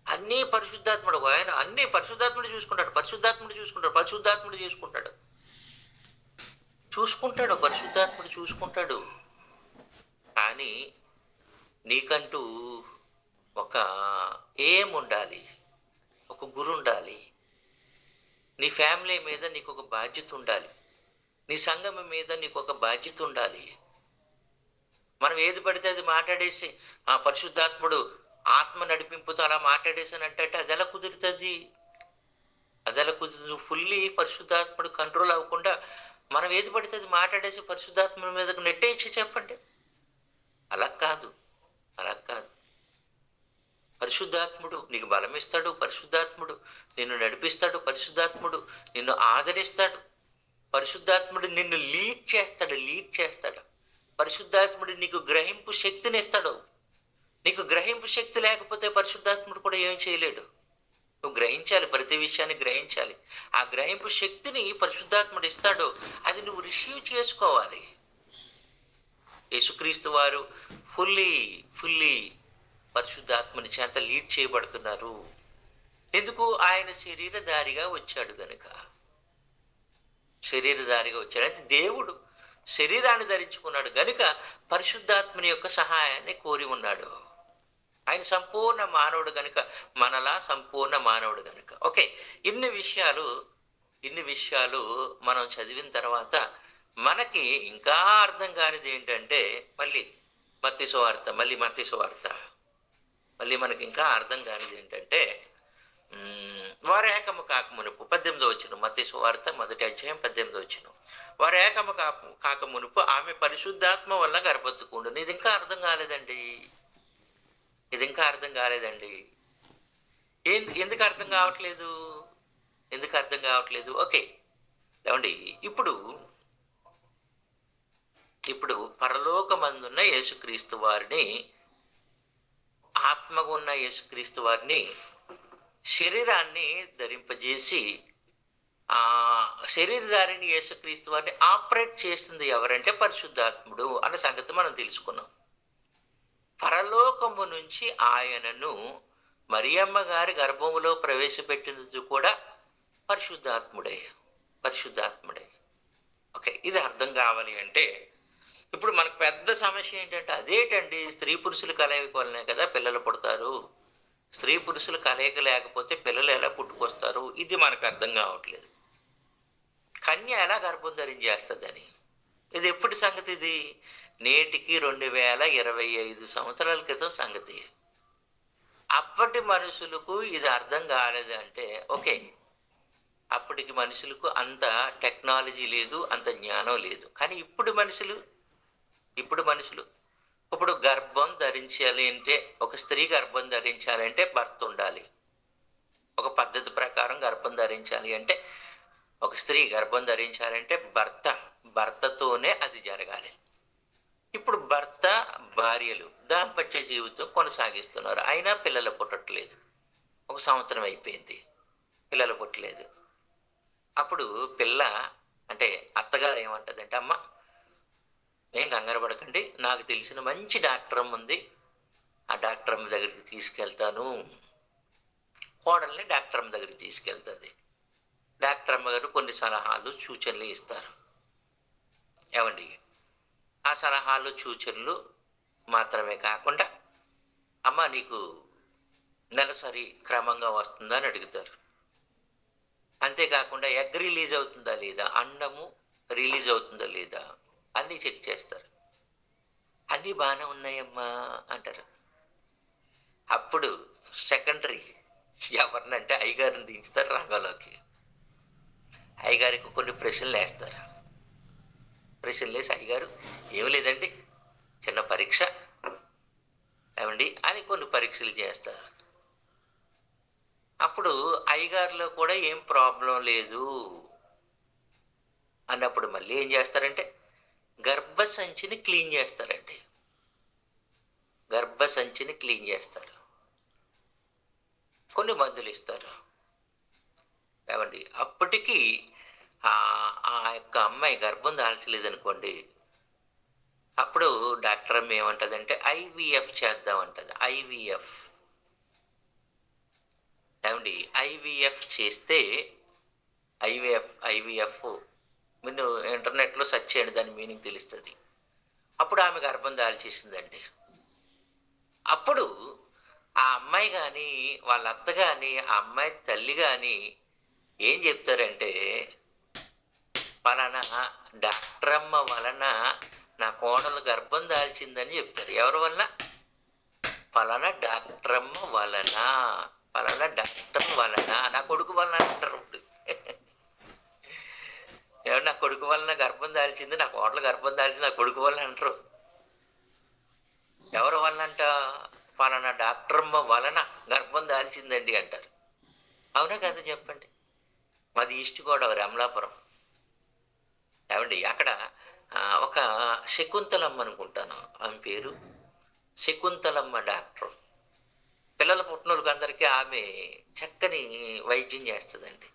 అన్నీ పరిశుద్ధాత్ముడు. ఆయన అన్నీ పరిశుద్ధాత్ముడు చూసుకుంటాడు. పరిశుద్ధాత్ముడు చూసుకుంటాడు. కానీ నీకంటూ ఒక ఏం ఉండాలి, ఒక గురి ఉండాలి. నీ ఫ్యామిలీ మీద నీకు ఒక బాధ్యత ఉండాలి. నీ సంఘం మీద నీకు ఒక బాధ్యత ఉండాలి. మనం ఏది పడితే అది మాట్లాడేసి ఆ పరిశుద్ధాత్ముడు ఆత్మ నడిపింపుతో అలా మాట్లాడేసానంటే అది ఎలా కుదురుతుంది? అది ఎలా కుదురుతుంది? నువ్వు ఫుల్లీ పరిశుద్ధాత్ముడు కంట్రోల్ అవ్వకుండా మనం ఏది పడితే అది మాట్లాడేసి పరిశుద్ధాత్ముడి మీదకు నెట్టేయచ్చు చెప్పండి. అలా కాదు, అలా కాదు. పరిశుద్ధాత్ముడు నీకు బలం ఇస్తాడు, పరిశుద్ధాత్ముడు నిన్ను నడిపిస్తాడు, పరిశుద్ధాత్ముడు నిన్ను ఆదరిస్తాడు, పరిశుద్ధాత్ముడు నిన్ను లీడ్ చేస్తాడు. పరిశుద్ధాత్ముడు నీకు గ్రహింపు శక్తిని ఇస్తాడు. నీకు గ్రహింపు శక్తి లేకపోతే పరిశుద్ధాత్ముడు కూడా ఏం చేయలేడు. నువ్వు గ్రహించాలి, ప్రతి విషయాన్ని గ్రహించాలి. ఆ గ్రహింపు శక్తిని పరిశుద్ధాత్ముడు ఇస్తాడు, అది నువ్వు రిసీవ్ చేసుకోవాలి. యేసుక్రీస్తు వారు ఫుల్లీ పరిశుద్ధాత్మని చేత లీడ్ చేయబడుతున్నారు. ఎందుకు? ఆయన శరీరధారిగా వచ్చాడు గనుక. శరీరధారిగా వచ్చాడు అంటే దేవుడు శరీరాన్ని ధరించుకున్నాడు గనుక పరిశుద్ధాత్మని యొక్క సహాయాన్ని కోరి ఉన్నాడు. ఆయన సంపూర్ణ మానవుడు గనుక, మనలా సంపూర్ణ మానవుడు గనుక. ఓకే, ఇన్ని విషయాలు మనం చదివిన తర్వాత మనకి ఇంకా అర్థం కానిది ఏంటంటే మత్తయి సువార్త మనకి ఇంకా అర్థం కానిది ఏంటంటే వారు ఏకము కాకమునుపు 18వ వచనం, మత్తయి సువార్త 1వ అధ్యాయం 18వ వచనం. వారు ఏకము కాకమునుపు ఆమె పరిశుద్ధాత్మ వల్ల గర్భవతికుండును. ఇది ఇంకా అర్థం కాలేదండి. ఎందుకు అర్థం కావట్లేదు? ఓకే, ఏమండి, ఇప్పుడు పరలోకమందున్న యేసుక్రీస్తు వారిని, ఆత్మగా ఉన్న యేసుక్రీస్తు వారిని శరీరాన్ని ధరింపజేసి ఆ శరీరధారిని యేసుక్రీస్తు వారిని ఆపరేట్ చేస్తుంది ఎవరంటే పరిశుద్ధాత్ముడు అన్న సంగతి మనం తెలుసుకున్నాం. పరలోకము నుంచి ఆయనను మరియమ్మ గారి గర్భములో ప్రవేశపెట్టినది కూడా పరిశుద్ధాత్ముడే. ఓకే, ఇది అర్థం కావాలి అంటే ఇప్పుడు మనకు పెద్ద సమస్య ఏంటంటే అదేంటండి, స్త్రీ పురుషుల కలయిక వల్లనే కదా పిల్లలు పుడతారు. స్త్రీ పురుషుల కలయిక లేకపోతే పిల్లలు ఎలా పుట్టుకొస్తారు? ఇది మనకు అర్థం కావట్లేదు. కన్య ఎలా గర్భం ధరించేస్తుందని. ఇది ఎప్పటి సంగతి? ఇది నేటికి 2025 సంవత్సరాల క్రితం సంగతి. అప్పటి మనుషులకు ఇది అర్థం కాలేదు అంటే ఓకే, అప్పటికి మనుషులకు అంత టెక్నాలజీ లేదు, అంత జ్ఞానం లేదు. కానీ ఇప్పుడు గర్భం ధరించాలి అంటే, ఒక స్త్రీ గర్భం ధరించాలంటే భర్త ఉండాలి. ఒక పద్ధతి ప్రకారం గర్భం ధరించాలి అంటే, ఒక స్త్రీ గర్భం ధరించాలంటే భర్తతోనే అది జరగాలి. ఇప్పుడు భర్త భార్యలు దాంపత్య జీవితం కొనసాగిస్తున్నారు, అయినా పిల్లలు పుట్టట్లేదు. 1 సంవత్సరం అయిపోయింది, పిల్లలు పుట్టలేదు. అప్పుడు అత్తగారు ఏమంటదంటే, అమ్మ ఏం కంగారు పడకండి, నాకు తెలిసిన మంచి డాక్టర్ అమ్మ ఉంది, ఆ డాక్టర్ అమ్మ దగ్గరికి తీసుకెళ్తాను. కోడల్ని డాక్టర్ అమ్మ దగ్గరికి తీసుకెళ్తుంది. డాక్టర్ అమ్మ గారు కొన్ని సలహాలు సూచనలు ఇస్తారు. ఏమండి, ఆ సలహాలు సూచనలు మాత్రమే కాకుండా, అమ్మ నీకు నెలసరి క్రమంగా వస్తుందా అని అడుగుతారు. అంతేకాకుండా ఎగ్ రిలీజ్ అవుతుందా లేదా, అండము రిలీజ్ అవుతుందా లేదా అన్నీ చెక్ చేస్తారు. అన్నీ బాగానే ఉన్నాయమ్మా అంటారు. అప్పుడు సెకండరీ ఎవరినంటే అయ్యగారిని దించుతారు రంగంలోకి. అయ్యగారికి కొన్ని ప్రశ్నలు వేస్తారు. ప్రశ్నలు వేసి, అయ్యగారు ఏమి లేదండి, చిన్న పరీక్ష ఏమండి అని కొన్ని పరీక్షలు చేస్తారు. అప్పుడు అయ్యగారిలో కూడా ఏం ప్రాబ్లం లేదు అన్నప్పుడు మళ్ళీ ఏం చేస్తారంటే గర్భసంచిని క్లీన్ చేస్తారండి. గర్భసంచిని క్లీన్ చేస్తారు, కొన్ని మందులు ఇస్తారు. ఏమండి, అప్పటికి ఆ యొక్క అమ్మాయి గర్భం దాల్చలేదనుకోండి, అప్పుడు డాక్టర్ అమ్మ ఏమంటదంటే ఐవీఎఫ్ చేద్దామంటది. ఏమండి, ఐవీఎఫ్ చేస్తే ఐవీఎఫ్ మీరు ఇంటర్నెట్లో సెర్చ్ చేయండి, దాని మీనింగ్ తెలుస్తుంది. అప్పుడు ఆమె గర్భం దాల్చేసిందండి. అప్పుడు ఆ అమ్మాయి గాని, వాళ్ళ అత్త గాని, ఆ అమ్మాయి తల్లి గాని ఏం చెప్తారంటే, "పలానా డాక్టరమ్మ వలన నా కోడలు గర్భం దాల్చిందని" చెప్తారు. ఎవరి వలన? "పలానా డాక్టరమ్మ వలన, పలానా డాక్టర్ వలన, నా కొడుకు వలన" అంటారు ఇప్పుడు. ఏవండీ, నా కొడుకు వలన గర్భం దాల్చింది, నా కోడలు గర్భం దాల్చింది, నా కొడుకు వలన అంటారు. ఎవరి వలనంట? పలానా డాక్టరమ్మ వలన గర్భం దాల్చిందండి అంటారు. అవునా కదా చెప్పండి? మాది ఈస్ట్ గోదావరి, అమలాపురం. ఏవండి, అక్కడ ఒక శకుంతలమ్మ అనుకుంటాను ఆమె పేరు. శకుంతలమ్మ డాక్టర్. పిల్లల పుట్టినోళ్ళకి అందరికీ ఆమె చక్కని వైద్యం చేస్తుందండి.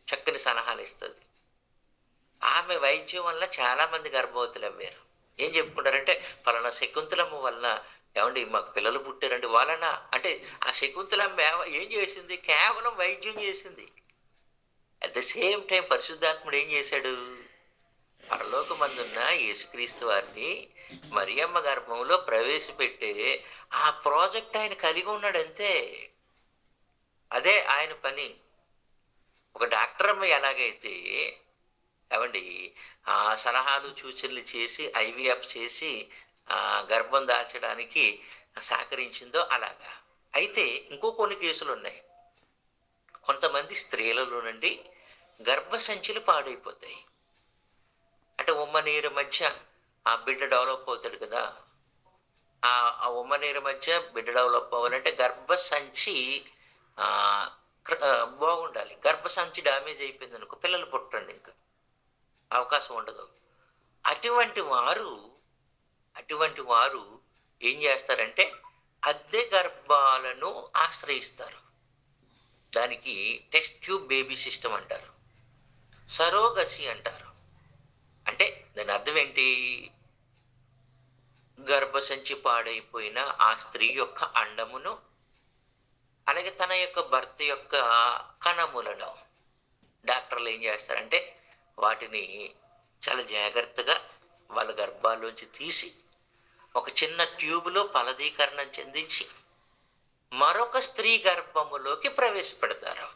చక్కని సలహాలు ఇస్తుంది. ఆమె వైద్యం వల్ల చాలా మంది గర్భవతులు అవ్వారు. ఏం చెప్పుకుంటారంటే, పలానా శకుంతలమ్మ వలన ఏమండి మాకు పిల్లలు పుట్టారండి వలన. అంటే ఆ శకుంతలమ్మ ఏం చేసింది? కేవలం వైద్యం చేసింది. అట్ ద సేమ్ టైం పరిశుద్ధాత్ముడు ఏం చేశాడు? పరలోకమందున్న యేసుక్రీస్తు వారిని మరియమ్మ గర్భంలో ప్రవేశపెట్టే ఆ ప్రాజెక్ట్ ఆయన కలిగి ఉన్నాడు అంతే. అదే ఆయన పని. ఒక డాక్టర్ అమ్మ ఎలాగైతే ఏవండి సలహాలు సూచనలు చేసి ఐవీఎఫ్ చేసి గర్భం దాల్చడానికి సహకరించిందో అలాగా. అయితే ఇంకో కొన్ని కేసులు ఉన్నాయి. కొంతమంది స్త్రీలలో నుండి గర్భసంచులు పాడైపోతాయి. అంటే ఉమ్మనీరు మధ్య ఆ బిడ్డ డెవలప్ అవుతాడు కదా. ఆ ఉమ్మనీరు మధ్య బిడ్డ డెవలప్ అవ్వాలంటే గర్భసంచి ఆ, బాగుండాలి. గర్భసంచి డ్యామేజ్ అయిపోయింది అనుకో, పిల్లలు పుట్టండి, ఇంకా అవకాశం ఉండదు. అటువంటి వారు అటువంటి వారు ఏం చేస్తారంటే అద్దె గర్భాలను ఆశ్రయిస్తారు. దానికి టెస్ట్ ట్యూబ్ బేబీ సిస్టమ్ అంటారు, సరోగసి అంటారు. అంటే దాని అర్థం ఏంటి? గర్భసంచి పాడైపోయిన ఆ స్త్రీ యొక్క అండమును, అలాగే తన యొక్క భర్త యొక్క కణములను డాక్టర్లు ఏం చేస్తారంటే వాటిని చాలా జాగ్రత్తగా వాళ్ళ గర్భాల్లోంచి తీసి ఒక చిన్న ట్యూబ్లో ఫలదీకరణం చెందించి మరొక స్త్రీ గర్భములోకి ప్రవేశపెడతారు.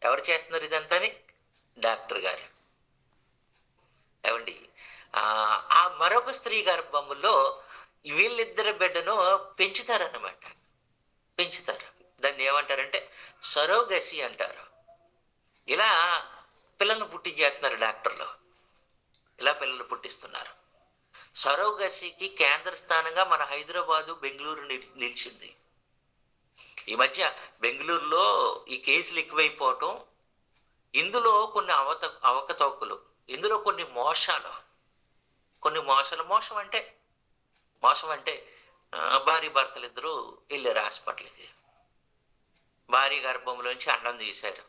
ఎవరు చేస్తున్నారు ఇదంతాని? డాక్టర్ గారు. ఏమండి, ఆ మరొక స్త్రీ గర్భములో వీళ్ళిద్దరి బిడ్డను పెంచుతారన్నమాట. పెంచుతారు. దాన్ని ఏమంటారంటే సరోగసి అంటారు. ఇలా పిల్లల్ని పుట్టించేస్తున్నారు డాక్టర్లు. ఇలా పిల్లలు పుట్టిస్తున్నారు. సరోగసికి కేంద్ర స్థానంగా మన హైదరాబాదు, బెంగళూరు నిలిచింది. ఈ మధ్య బెంగళూరులో ఈ కేసులు ఎక్కువైపోవటం, ఇందులో కొన్ని అవకతవకలు, ఇందులో కొన్ని మోసాలు. మోసం అంటే భార్య భర్తలు ఇద్దరు వెళ్ళారు హాస్పిటల్కి. భార్య గర్భంలోంచి అండం తీశారు,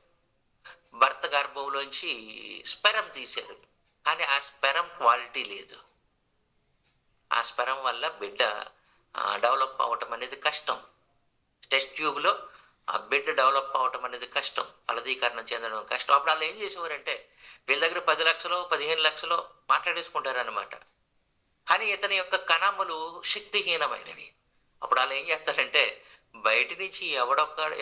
భర్త గర్భంలోంచి స్పెరం తీశారు. కానీ ఆ స్పెరం క్వాలిటీ లేదు. ఆ స్పెరం వల్ల బిడ్డ డెవలప్ అవ్వటం అనేది కష్టం. టెస్ట్ ట్యూబ్లో ఆ బిడ్డ డెవలప్ అవ్వటం అనేది కష్టం, ఫలదీకరణం చెందడం కష్టం. అప్పుడు వాళ్ళు ఏం చేసేవారంటే వీళ్ళ దగ్గర 10 లక్షలు 15 లక్షలు మాట్లాడేసుకుంటారనమాట. కానీ ఇతని యొక్క కణములు శక్తిహీనమైనవి. అప్పుడు వాళ్ళు ఏం చేస్తారంటే బయట నుంచి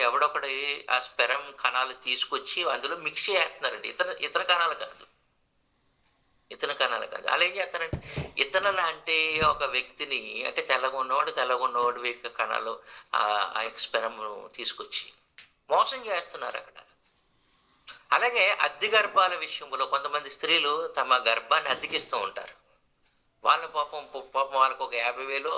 ఎవడొకడి ఆ స్పెరం కణాలు తీసుకొచ్చి అందులో మిక్స్ చేస్తున్నారండి. ఇతర కణాలు కాదు. వాళ్ళు ఏం చేస్తారంటే ఇతను లాంటి ఒక వ్యక్తిని, అంటే తెల్లగా ఉన్నవాడు యొక్క కణాలు ఆ యొక్క స్పెరం తీసుకొచ్చి మోసం చేస్తున్నారు అక్కడ. అలాగే అద్దె గర్భాల విషయంలో కొంతమంది స్త్రీలు తమ గర్భాన్ని అద్దెకిస్తూ ఉంటారు. వాళ్ళ పాపం వాళ్ళకు ఒక 50,000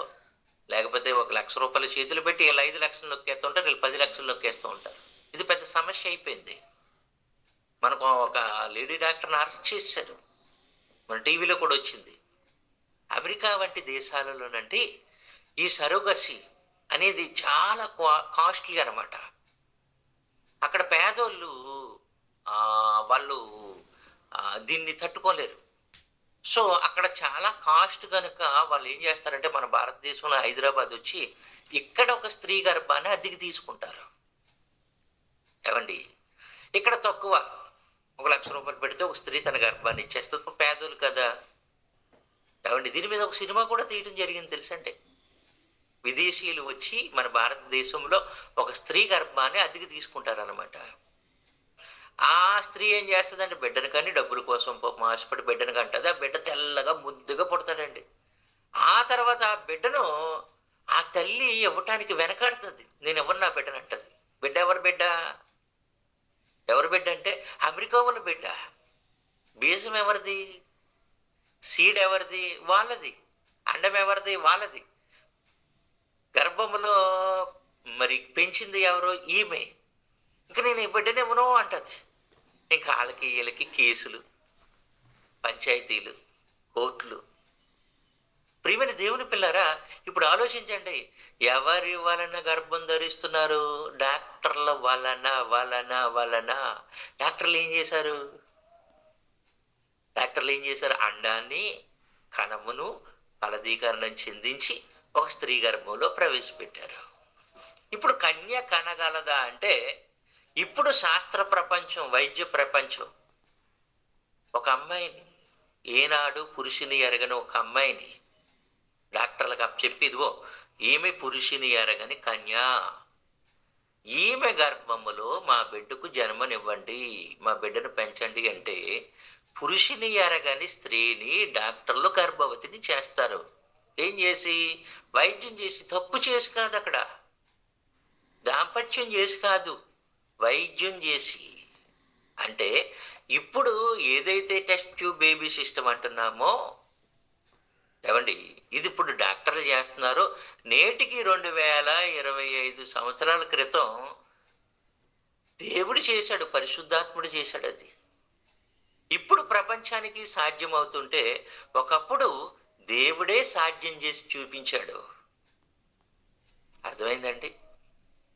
లేకపోతే 1,00,000 రూపాయలు చేతులు పెట్టి వీళ్ళు 5 లక్షలు నొక్కేస్తూ ఉంటారు, వీళ్ళు 10 లక్షలు నొక్కేస్తూ ఉంటారు. ఇది పెద్ద సమస్య అయిపోయింది. మనకు ఒక లేడీ డాక్టర్ని అరెస్ట్ చేశారు, మన టీవీలో కూడా వచ్చింది. అమెరికా వంటి దేశాలలోనంటే ఈ సరోగసి అనేది చాలా కాస్ట్లీ అనమాట. అక్కడ పేదోళ్ళు వాళ్ళు దీన్ని తట్టుకోలేరు. సో అక్కడ చాలా కాస్ట్ కనుక వాళ్ళు ఏం చేస్తారంటే మన భారతదేశంలో హైదరాబాద్ వచ్చి ఇక్కడ ఒక స్త్రీ గర్భాన్ని అద్దెకి తీసుకుంటారు. ఏమండి, ఇక్కడ తక్కువ, 1,00,000 రూపాయలు పెడితే ఒక స్త్రీ తన గర్భాన్ని ఇచ్చేస్తుంది. పేదోళ్ళు కదా. ఏమండి, దీని మీద ఒక సినిమా కూడా తీయడం జరిగింది తెలుసండి. విదేశీయులు వచ్చి మన భారతదేశంలో ఒక స్త్రీ గర్భాన్ని అద్దెకి తీసుకుంటారనమాట. ఆ స్త్రీ ఏం చేస్తదంటే బిడ్డను కని డబ్బుల కోసం పాపం ఆశపడి బిడ్డను కంటది. ఆ బిడ్డ తెల్లగా ముద్దుగా పుడతాడండి. ఆ తర్వాత ఆ బిడ్డను ఆ తల్లి ఇవ్వటానికి వెనకాడుతది. నేనివ్వను నా బిడ్డనంటది. బిడ్డ ఎవరి బిడ్డ? ఎవరి బిడ్డ అంటే అమెరికా వాళ్ళ బిడ్డ. బీజం ఎవరిది? సీడ్ ఎవరిది? వాళ్ళది. అండం ఎవరిది? వాళ్ళది. గర్భములో మరి పెంచింది ఎవరు? ఈమె. ఇంక నేను ఈ బిడ్డనివ్వను అంటది. ఇంక ఆళ్ళకి ఈళ్ళకి కేసులు, పంచాయతీలు, కోర్టులు. ప్రియమైన దేవుని పిల్లారా, ఇప్పుడు ఆలోచించండి. ఎవరి వలన గర్భం ధరిస్తున్నారు? డాక్టర్ల వలన. డాక్టర్లు ఏం చేశారు? అండాన్ని, కణమును ఫలదీకరణం చెందించి ఒక స్త్రీ గర్భంలో ప్రవేశపెట్టారు. ఇప్పుడు కన్య కనగలదా అంటే, ఇప్పుడు శాస్త్ర ప్రపంచం, వైద్య ప్రపంచం ఒక అమ్మాయిని, ఏనాడు పురుషుని ఎరగని ఒక అమ్మాయిని డాక్టర్లకు అప్పచెప్పి, ఇదిగో ఈమె పురుషుని ఎరగని కన్య, ఈమె గర్భములో మా బిడ్డకు జన్మనివ్వండి, మా బిడ్డను పెంచండి అంటే, పురుషుని ఎరగని స్త్రీని డాక్టర్లు గర్భవతిని చేస్తారు. ఏం చేసి? వైద్యం చేసి. తప్పు చేసి కాదు, అక్కడ దాంపత్యం చేసి కాదు, వైద్యం చేసి. అంటే ఇప్పుడు ఏదైతే టెస్ట్ ట్యూబ్ బేబీ సిస్టమ్ అంటున్నామో ఏవండి, ఇది ఇప్పుడు డాక్టర్లు చేస్తున్నారు. నేటికి 2025 సంవత్సరాల క్రితం దేవుడు చేశాడు, పరిశుద్ధాత్ముడు చేశాడు అది. ఇప్పుడు ప్రపంచానికి సాధ్యం అవుతుంటే ఒకప్పుడు దేవుడే సాధ్యం చేసి చూపించాడు. అర్థమైందండి?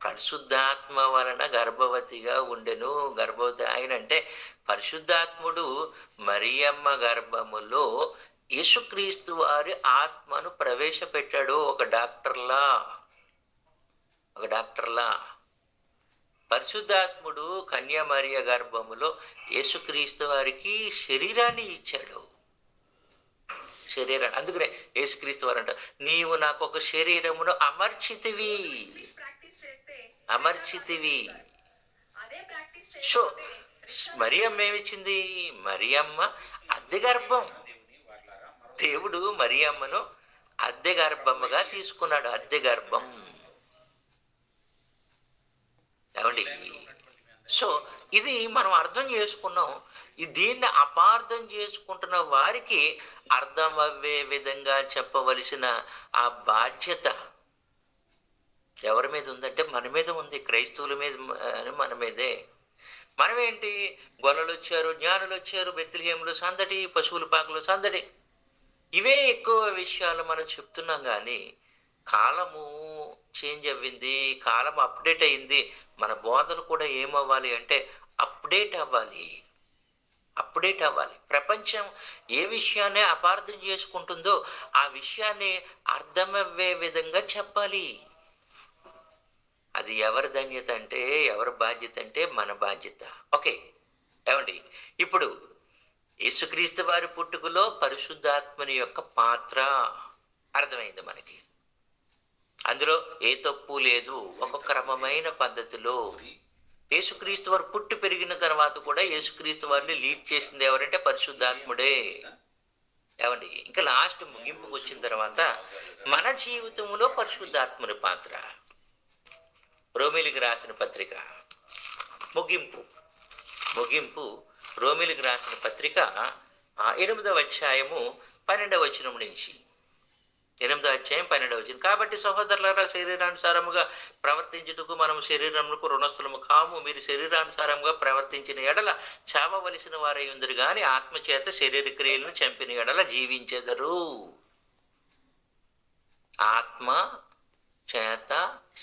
పరిశుద్ధాత్మ వలన గర్భవతిగా ఉండెను. గర్భవతి ఆయన అంటే పరిశుద్ధాత్ముడు మరియమ్మ గర్భములో యేసుక్రీస్తు వారి ఆత్మను ప్రవేశపెట్టాడు. ఒక డాక్టర్లా పరిశుద్ధాత్ముడు కన్య మరియ గర్భములో యేసుక్రీస్తు వారికి శరీరాన్ని ఇచ్చాడు. శరీరాన్ని. అందుకనే యేసుక్రీస్తు వారు అంట, నీవు నాకు ఒక శరీరమును అమర్చితివి. సో మరియమ్మ ఏమిచ్చింది? మరియమ్మ అద్దె గర్భం. దేవుడు మరియమ్మను అద్దె గర్భముగా తీసుకున్నాడు. అద్దె గర్భం. ఏమండి? సో ఇది మనం అర్థం చేసుకున్నాం. దీన్ని అపార్థం చేసుకుంటున్న వారికి అర్థం అవ్వే విధంగా చెప్పవలసిన ఆ బాధ్యత ఎవరి మీద ఉందంటే మన మీద ఉంది. క్రైస్తవుల మీద, మన మీదే. మనమేంటి? గొల్లలు వచ్చారు, జ్ఞానులు వచ్చారు, బెత్లెహేములో సందడి, పశువుల పాకలో సందడి, ఇవే ఎక్కువ విషయాలు మనం చెప్తున్నాం. కానీ కాలము చేంజ్ అవ్వింది, కాలం అప్డేట్ అయింది. మన బోధలు కూడా ఏమవ్వాలి అంటే అప్డేట్ అవ్వాలి. ప్రపంచం ఏ విషయాన్ని అపార్థం చేసుకుంటుందో ఆ విషయాన్ని అర్థమయ్యే విధంగా చెప్పాలి. అది ఎవరి ధన్యత అంటే, ఎవరి బాధ్యత అంటే మన బాధ్యత. ఓకే ఏమండి? ఇప్పుడు యేసుక్రీస్తు వారి పుట్టుకలో పరిశుద్ధాత్మని యొక్క పాత్ర అర్థమైంది మనకి. అందులో ఏ తప్పు లేదు. ఒక క్రమమైన పద్ధతిలో యేసుక్రీస్తు వారు పుట్టి పెరిగిన తర్వాత కూడా యేసుక్రీస్తు వారిని లీడ్ చేసింది ఎవరంటే పరిశుద్ధాత్ముడే. ఏమండి? ఇంకా లాస్ట్ ముగింపుకు వచ్చిన తర్వాత మన జీవితంలో పరిశుద్ధాత్ముని పాత్ర. రోమీలికి రాసిన పత్రిక ముగింపు రోమీలికి రాసిన పత్రిక 8వ అధ్యాయము 12వ వచనం నుంచి. 8వ అధ్యాయం 12వ వచనం. కాబట్టి సహోదరులారా, శరీరానుసారముగా ప్రవర్తించుటకు మనము శరీరములకు రుణస్థులము కాము. మీరు శరీరానుసారముగా ప్రవర్తించిన ఎడల చావవలసిన వారై ఉందరు గాని ఆత్మచేత శరీర క్రియలను చంపిన ఎడల జీవించెదరు. ఆత్మ చేత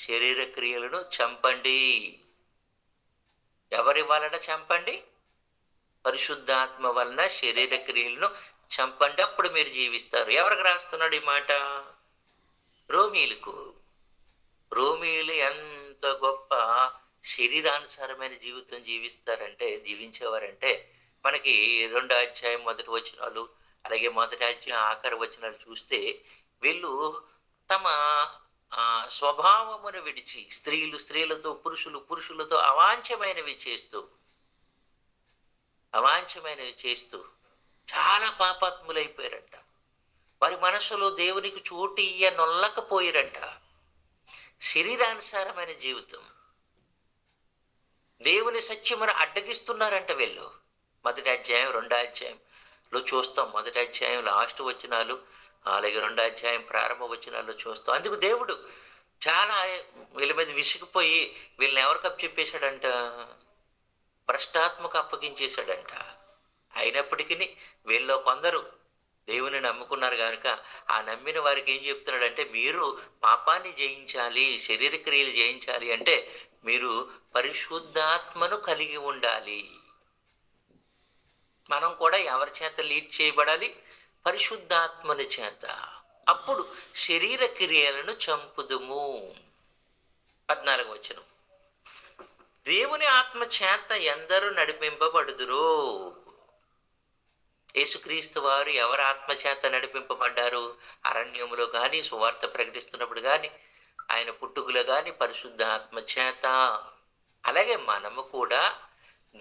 శరీర క్రియలను చంపండి. ఎవరి వలన చంపండి? పరిశుద్ధాత్మ వలన శరీర క్రియలను చంపండి, అప్పుడు మీరు జీవిస్తారు. ఎవరికి రాస్తున్నాడు ఈ మాట? రోమీలు ఎంత గొప్ప శరీరానుసారమైన జీవితం జీవించేవారంటే మనకి 2వ అధ్యాయం 1వ వచనాలు, అలాగే 1వ అధ్యాయం ఆఖరి వచనాలు చూస్తే వీళ్ళు తమ స్వభావమును విడిచి స్త్రీలు స్త్రీలతో, పురుషులు పురుషులతో అవాంఛమైనవి చేస్తూ చాలా పాపాత్ములైపోయారంట. వారి మనసులో దేవునికి చోటు ఇయ్యనొల్లకపోయారంట. శరీరానుసారమైన జీవితం, దేవుని సత్యమును అడ్డగిస్తున్నారంట వీళ్ళు. 1వ అధ్యాయం 2వ అధ్యాయంలో చూస్తాం. 1వ అధ్యాయం లాస్ట్ వచనాలు, అలాగే 2వ అధ్యాయం ప్రారంభ వచనాల్లో చూస్తాం. అందుకు దేవుడు చాలా వీళ్ళ మీద విసిగిపోయి వీళ్ళని ఎవరికి అప్పచెప్పేశాడంట? భ్రష్టాత్మకు అప్పగించేశాడంట. అయినప్పటికీ వీళ్ళలో కొందరు దేవుని నమ్ముకున్నారు కనుక ఆ నమ్మిన వారికి ఏం చెప్తున్నాడంటే, మీరు పాపాన్ని జయించాలి, శరీర క్రియలు జయించాలి అంటే మీరు పరిశుద్ధాత్మను కలిగి ఉండాలి. మనం కూడా ఎవరి చేత లీడ్ చేయబడాలి? పరిశుద్ధాత్మని చేత. అప్పుడు శరీర క్రియలను చంపుదుము. 14వ వచనం, దేవుని ఆత్మ చేత ఎందరూ నడిపింపబడుదురు. యేసుక్రీస్తు వారు ఎవరి ఆత్మ చేత నడిపింపబడ్డారు? అరణ్యములో కానీ, సువార్త ప్రకటిస్తున్నప్పుడు కానీ, ఆయన పుట్టుకలో కానీ పరిశుద్ధ ఆత్మ చేత. అలాగే మనము కూడా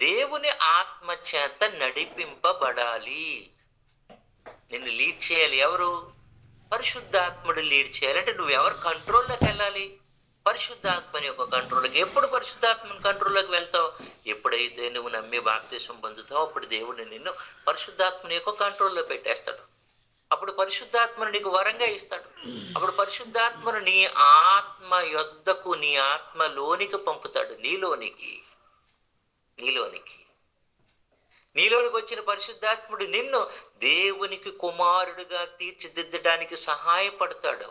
దేవుని ఆత్మ చేత నడిపింపబడాలి. నిన్ను లీడ్ చేయాలి ఎవరు? పరిశుద్ధాత్ముడు లీడ్ చేయాలంటే నువ్వు ఎవరు కంట్రోల్లోకి వెళ్ళాలి? పరిశుద్ధాత్మని యొక్క కంట్రోల్లోకి. ఎప్పుడు పరిశుద్ధాత్మని కంట్రోల్లోకి వెళ్తావు? ఎప్పుడైతే నువ్వు నమ్మి బాప్తిసం పొందుతావు అప్పుడు దేవుడు నిన్ను పరిశుద్ధాత్మని యొక్క కంట్రోల్లో పెట్టేస్తాడు. అప్పుడు పరిశుద్ధాత్మను నీకు వరంగా ఇస్తాడు. అప్పుడు పరిశుద్ధాత్మను నీ ఆత్మ యొద్దకు, నీ ఆత్మలోనికి పంపుతాడు. నీలోనికి వచ్చిన పరిశుద్ధాత్ముడు నిన్ను దేవునికి కుమారుడిగా తీర్చిదిద్దడానికి సహాయపడతాడు.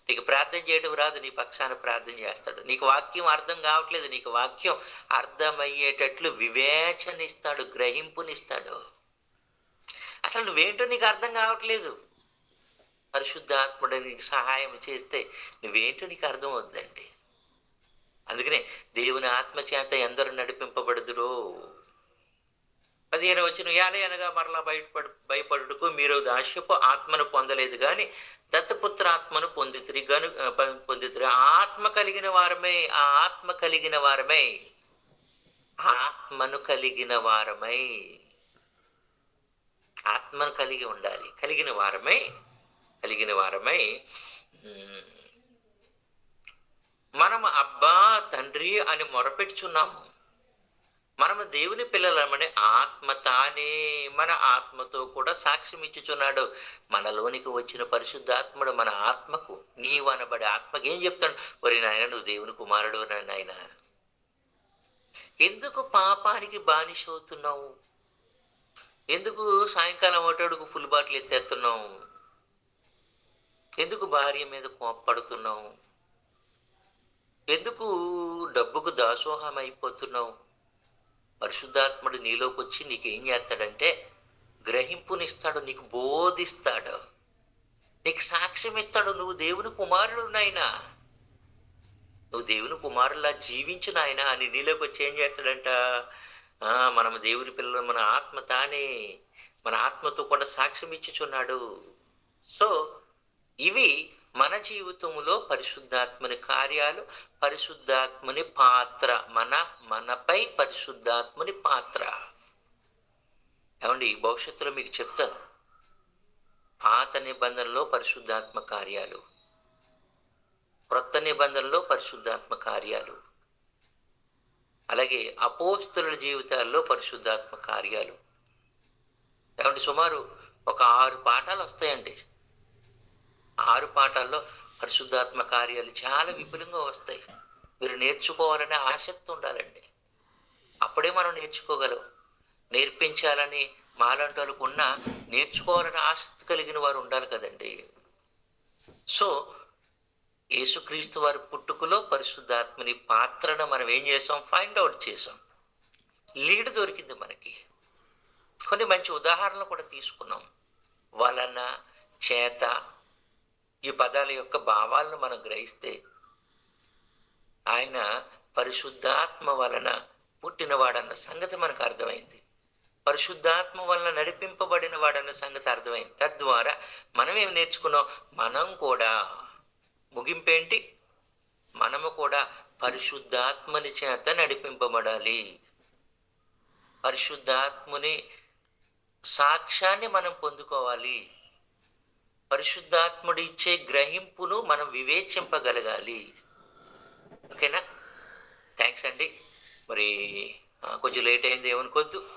నీకు ప్రార్థన చేయడం రాదు, నీ పక్షాన ప్రార్థన చేస్తాడు. నీకు వాక్యం అర్థం కావట్లేదు, నీకు వాక్యం అర్థమయ్యేటట్లు వివేచనిస్తాడు, గ్రహింపునిస్తాడు. అసలు నువ్వేంటో నీకు అర్థం కావట్లేదు, పరిశుద్ధాత్ముడు నీకు సహాయం చేస్తే నువ్వేంటో నీకు అర్థం అవుద్దండి. అందుకనే దేవుని ఆత్మ చేత ఎందరూ నడిపింపబడుదురో. 15వ వచనం, అనగా మరలా భయపడుటకు మీరు దాస్యపు ఆత్మను పొందలేదు కానీ దత్తపుత్ర ఆత్మను పొందితిరి. ఆత్మను కలిగిన వారమై ఆత్మను కలిగి ఉండాలి. కలిగిన వారమై మనము అబ్బా తండ్రి అని మొరపెట్టుచున్నాము. మనము దేవుని పిల్లలమని ఆత్మ తానే మన ఆత్మతో కూడా సాక్ష్యం ఇచ్చుచున్నాడు. మనలోనికి వచ్చిన పరిశుద్ధాత్ముడు మన ఆత్మకు, నీవు అనబడే ఆత్మకి ఏం చెప్తాడు? ఒరి నాయన, నువ్వు దేవుని కుమారుడు నాయన. ఎందుకు పాపానికి బానిస అవుతున్నావు? ఎందుకు సాయంకాలం ఒకటడుగు ఫుల్ బాటిల్ ఎత్తేస్తున్నావు? ఎందుకు భార్య మీద కోప్పడుతున్నావు? ఎందుకు డబ్బుకు దాసోహం అయిపోతున్నావు? పరిశుద్ధాత్ముడు నీలోకి వచ్చి నీకేం చేస్తాడంటే గ్రహింపునిస్తాడు, నీకు బోధిస్తాడు, నీకు సాక్ష్యం ఇస్తాడు. నువ్వు దేవుని కుమారుడు నాయనా, నువ్వు దేవుని కుమారులా జీవించు నాయనా అని నీలోకి వచ్చి ఏం చేస్తాడంట? మనము దేవుని పిల్లలు, మన ఆత్మ తానే మన ఆత్మతో కూడా సాక్ష్యం ఇచ్చుచున్నాడు. సో ఇవి మన జీవితంలో పరిశుద్ధాత్మని కార్యాలు, పరిశుద్ధాత్మని పాత్ర, మనపై పరిశుద్ధాత్మని పాత్ర. ఏమండి, భవిష్యత్తులో మీకు చెప్తాను. పాత నిబంధనలో పరిశుద్ధాత్మ కార్యాలు, క్రొత్త నిబంధనలో పరిశుద్ధాత్మ కార్యాలు, అలాగే అపోస్తలుల జీవితాల్లో పరిశుద్ధాత్మ కార్యాలు. ఏమండి, సుమారు ఒక 6 పాఠాలు వస్తాయండి. 6 పాఠాల్లో పరిశుద్ధాత్మ కార్యాలు చాలా విపులంగా వస్తాయి. మీరు నేర్చుకోవాలనే ఆసక్తి ఉండాలండి, అప్పుడే మనం నేర్చుకోగలం. నేర్పించాలని మాలాంటి వాళ్ళకు ఉన్న నేర్చుకోవాలని ఆసక్తి కలిగిన వారు ఉండాలి కదండి. సో యేసుక్రీస్తు వారి పుట్టుకలో పరిశుద్ధాత్మని పాత్రను మనం ఏం చేసాం? ఫైండ్ అవుట్ చేసాం. లీడ్ దొరికింది మనకి. కొన్ని మంచి ఉదాహరణలు కూడా తీసుకున్నాం. వలన, చేత, ఈ పదాల యొక్క భావాలను మనం గ్రహిస్తే ఆయన పరిశుద్ధాత్మ వలన పుట్టినవాడన్న సంగతి మనకు అర్థమైంది. పరిశుద్ధాత్మ వలన నడిపింపబడిన వాడన్న సంగతి అర్థమైంది. తద్వారా మనం ఏం నేర్చుకున్నాం? మనం కూడా ముగింపు ఏంటి? మనము కూడా పరిశుద్ధాత్మని చేత నడిపింపబడాలి. పరిశుద్ధాత్ముని సాక్ష్యాన్ని మనం పొందుకోవాలి. పరిశుద్ధాత్ముడు ఇచ్చే గ్రహింపును మనం వివేచింపగలగాలి. ఓకేనా? థ్యాంక్స్ అండి. మరి కొంచెం లేట్ అయింది, ఏమనుకోవద్దు.